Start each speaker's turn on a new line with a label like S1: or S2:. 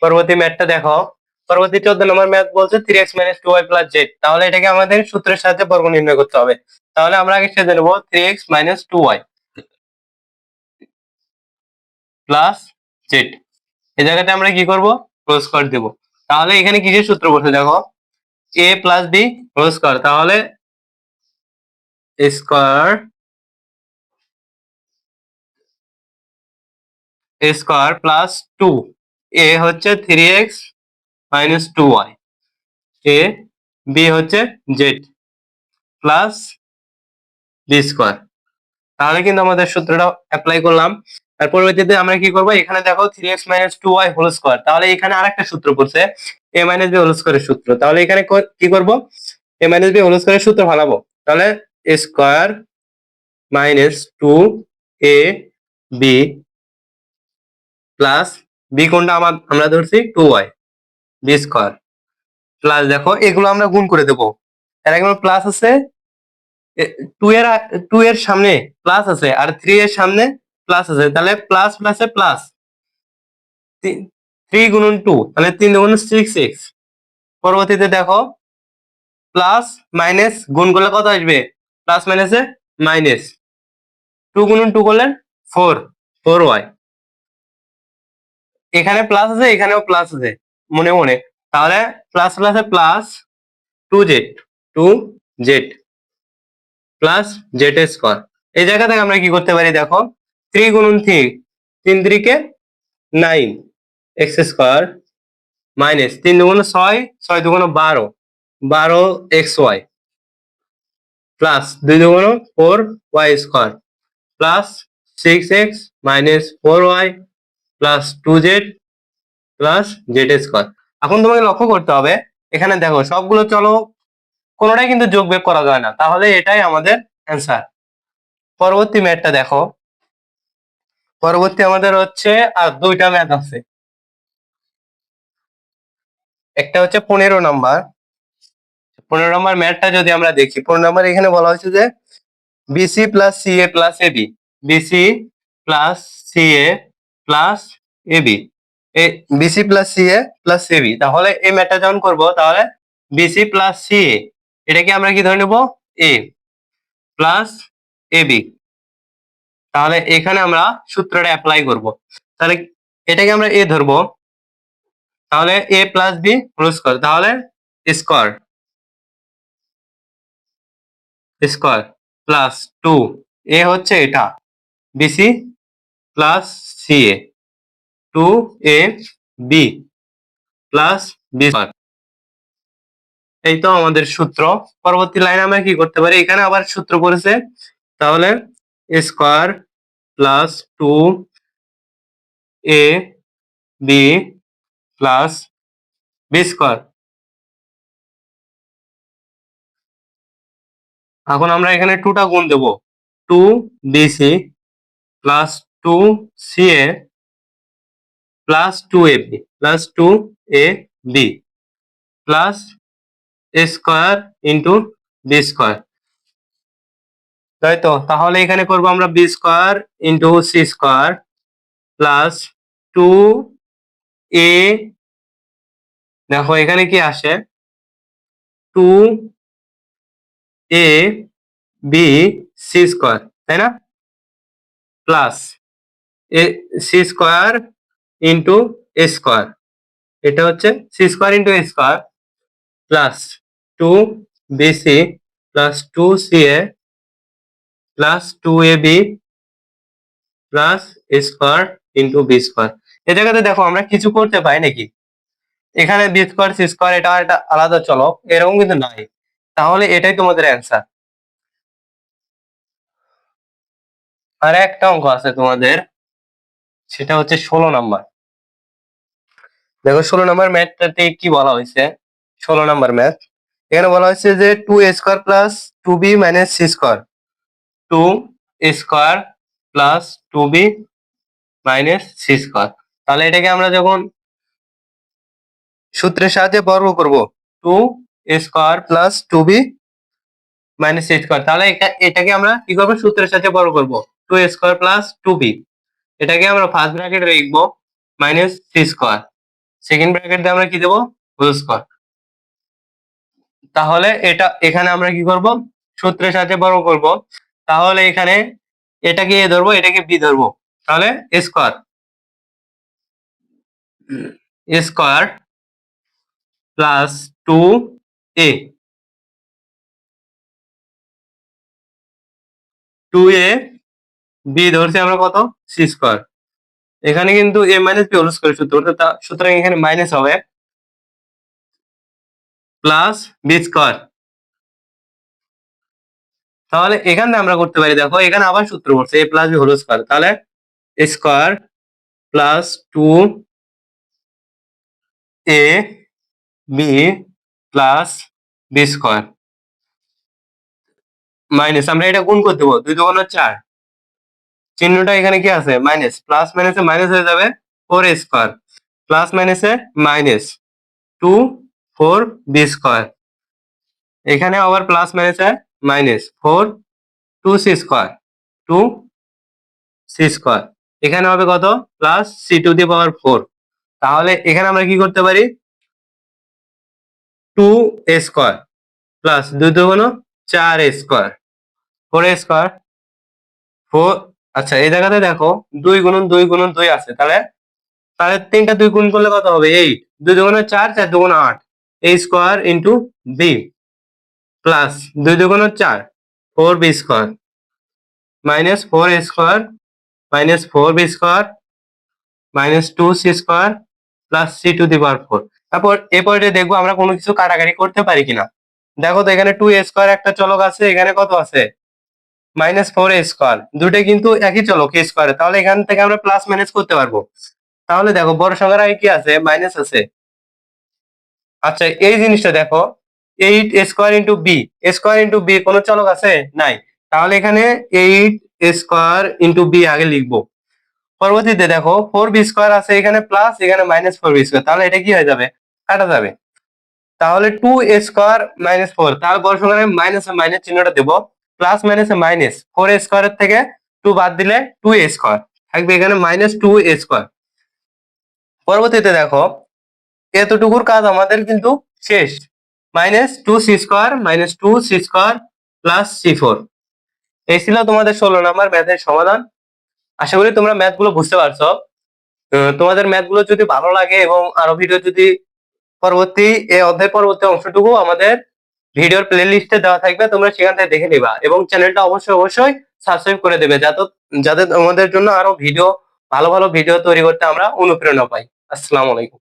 S1: পরবর্তী ম্যাথটা দেখো। পরবর্তী 14 নম্বর ম্যাথ বলছে 3x - 2y + z। তাহলে এটাকে আমাদের সূত্রের সাহায্যে বর্গ নির্ণয় করতে হবে। তাহলে আমরা আগে সেজে নেব 3x - 2y + z। এই জায়গাতে আমরা কি করব, ক্লোজ করে দেব। তাহলে এখানে কিসের সূত্র বসে দেখো, a + b হোল স্কয়ার। তাহলে স্কয়ার প্লাস 2, a হচ্ছে 3x - 2y, a b হচ্ছে z প্লাস b স্কয়ার। তাহলে কিন্তু আমাদের সূত্রটা অ্যাপ্লাই করলাম। আর পরবর্তীতে আমরা কি করব, এখানে দেখো 3x - 2y হোল স্কয়ার। তাহলে এখানে আরেকটা সূত্র পড়ছে a - b হোল স্কয়ারের সূত্র। তাহলে এখানে কি করব, a - b হোল স্কয়ারের সূত্র ফলাবো। তাহলে a square minus 2ab plus b কোনটা আমরা ধরছি 2y, b স্কয়ার প্লাস, দেখো এগুলো আমরা গুণ করে দেব। এর আগে প্লাস আছে, 2 এর সামনে প্লাস আছে আর 3 এর সামনে প্লাস আছে, তাহলে প্লাস প্লাসে প্লাস, 3 গুণন 2, তাহলে 3 গুণন 6x। পরবর্তীতে দেখো প্লাস মাইনাস গুণ করলে কত আসবে, প্লাস মাইনাসে মাইনাস, 2 গুণন 2 করলে 4y। এখানে প্লাস আছে এখানেও প্লাস আছে মনে মনে, তাহলে প্লাস প্লাসে plus 2z plus z square. এই জায়গা থেকে আমরা কি করতে পারি দেখো, 3 গুণন 3, 3 3 কে 9 x স্কয়ার মাইনাস 3 দুগুণ 6, 6 দুগুণ 12, 12xy প্লাস 2 দুগুণ 4y square plus 6x minus 4y plus 2z plus z square. এখন তোমাকে লক্ষ্য করতে হবে, এখানে দেখো সবগুলো চলো কোনোটাই কিন্তু যোগ বিয়োগ করা যায় না, তাহলে এটাই আমাদের অ্যান্সার। পরবর্তী ম্যাথটা দেখো। পরবর্তী আমাদের হচ্ছে আর দুইটা ম্যাথ আছে। একটা হচ্ছে 15 নাম্বার। 15 নম্বর ম্যাথটা যদি আমরা দেখি, 15 নম্বর এখানে বলা হয়েছে যে BC plus CA plus AB, BC plus CA plus AB, BC plus CA plus AB. তাহলে এই ম্যাথটা যখন করবো, তাহলে বিসি প্লাস সিএ এটাকে আমরা কি ধরে নেব, এ প্লাস এবি। তাহলে এখানে আমরা সূত্রটা অ্যাপ্লাই করব। তাহলে এটাকে আমরা এ ধরবো, তাহলে a plus b whole square, তাহলে স্কয়ার স্কয়ার প্লাস 2, এ হচ্ছে এটা BC plus CA, 2a b plus b square. এই তো আমাদের সূত্র। পরবর্তী লাইনে আমরা কি করতে পারি, এখানে আবার সূত্র পড়েছে, তাহলে square plus 2a b plus b square. এখন আমরা এখানে 2টা গুণ দেব, 2bc plus 2ca plus 2ab plus 2ab plus a square into B square, তাই তো। তাহলে এখানে করব আমরা b square into c square plus 2a, দেখো এখানে কি আসে 2a বি সি স্কয়ার, তাই না, plus A C square into A square, এটা হচ্ছে C square into A square plus 2bc plus 2ca plus 2ab plus A square into B square. এই জায়গাতে দেখো আমরা কিছু করতে পাই নাকি, এখানে বি স্কয়ার সি স্কয়ার এটা একটা আলাদা চলক, এরকম কিন্তু নাই। তাহলে এটাই তোমাদের অ্যান্সার। আর একটা অঙ্ক আছে তোমাদের, সেটা হচ্ছে 16 নাম্বার। দেখো 16 নাম্বার ম্যাথটাতে কি বলা হয়েছে, 16 নাম্বার ম্যাথ এখানে বলা হয়েছে যে 2a square plus 2b minus c square, 2a square plus 2b minus c square. তাহলে এটাকে আমরা যখন সূত্রের সাহায্যে বর্গ করব, 2a square plus 2b minus c square, তাহলে এটাকে আমরা কি করব, সূত্রের সাহায্যে বর্গ করব, 2a স্কয়ার প্লাস 2b, এটাকে আমরা ফার্স্ট ব্র্যাকেটে লিখব minus c square second bracket দিয়ে আমরা কি দেবো, হোল স্কোয়ার। তাহলে এটা এখানে আমরা কি করব, সূত্রের সাথে বড় করব। তাহলে এখানে এটাকে এ ধরবো, এটাকে বি ধরবো। তাহলে square square plus 2a 2a B ধরছি আমরা কত, সি স্কোয়ার। এখানে কিন্তু a minus b whole square সূত্র, সুতরাং এখানে মাইনাস হবে প্লাস বি স্কোয়ার। তাহলে এখানে আমরা করতে পারি, দেখো এখানে আবার সূত্র পড়ছে a plus b whole square. তাহলে square plus 2a b plus b square minus, আমরা এটা গুণ করে দেবো, 2 2 4, চিহ্নটা এখানে কি আছে, মাইনাস, প্লাস মাইনাসে মাইনাস হয়ে যাবে 4a স্কোয়ার, প্লাস মাইনাসে মাইনাস 2 4 বি স্কোয়ার, এখানে আবার প্লাস মাইনাসে minus 4 2c square 2c square, এখানে হবে কত, plus C two the power 4। তাহলে এখানে আমরা কি করতে পারি, 2a square plus 2 2 4a square 4a square 4। আচ্ছা এই জায়গাতে দেখো 2 গুণন 2 গুণন 2 আছে, তাহলে তাহলে 3টা 2 গুণ করলে কত হবে, 8, 2 2 4 4 2 8, a square into B plus 2 2 4 4b square minus 4a square minus 4b square minus 2c square plus c to the power 4। তারপর এই পয়েন্টে দেখবো আমরা কোনো কিছু কাটাকাটি করতে পারি কিনা। দেখো তো এখানে 2a স্কোয়ার একটা চলক আছে, এখানে কত আছে, মাইনাস 4a স্কোয়ার, দুটোই কিন্তু একই চলক a স্কোয়ারে, তাহলে এখান থেকে আমরা প্লাস মাইনাস করতে পারবো। তাহলে দেখো বড় সংখ্যার আগে কি আছে, মাইনাস আছে। আচ্ছা এই জিনিসটা দেখো, 8 square into b, square into b কোনো চলক আছে, নাই। তাহলে এখানে 8 স্কোয়ার ইন্টু বি আগে লিখবো। পরবর্তীতে দেখো 4b স্কোয়ার আছে, এখানে প্লাস, এখানে মাইনাস 4b স্কোয়ার, তাহলে এটা কি হয়ে যাবে, কাটা যাবে। তাহলে 2a স্কোয়ার মাইনাস 4, তাহলে বড় সংখ্যার মাইনাস মাইনাস চিহ্নটা দেবো, প্লাস মাইনাস মাইনাস 4a স্কোয়ারের থেকে 2 বাদ দিলে 2a স্কোয়ার থাকবে, এখানে মাইনাস 2a স্কোয়ার। পরবর্তীতে দেখো এতটুকুর কাজ আমাদের কিন্তু শেষ, minus 2c square minus 2c square plus c4। এই ছিল তোমাদের 16 নম্বর ম্যাথের সমাধান। আশা করি তোমরা ম্যাথ গুলো বুঝতে পারছো। তোমাদের ম্যাথ গুলো যদি ভালো লাগে এবং আরো ভিডিও যদি পরবর্তী এই অধ্যায় পরবর্তী অংশটুকু আমাদের ভিডিওর প্লে লিস্টে দেওয়া থাকবে, তোমরা সেখান থেকে দেখে নিবা এবং চ্যানেলটা অবশ্যই অবশ্যই সাবস্ক্রাইব করে দেবে, যাতে যাতে তোমাদের জন্য আরো ভিডিও, ভালো ভালো ভিডিও তৈরি করতে আমরা অনুপ্রেরণা পাই। আসসালামু আলাইকুম।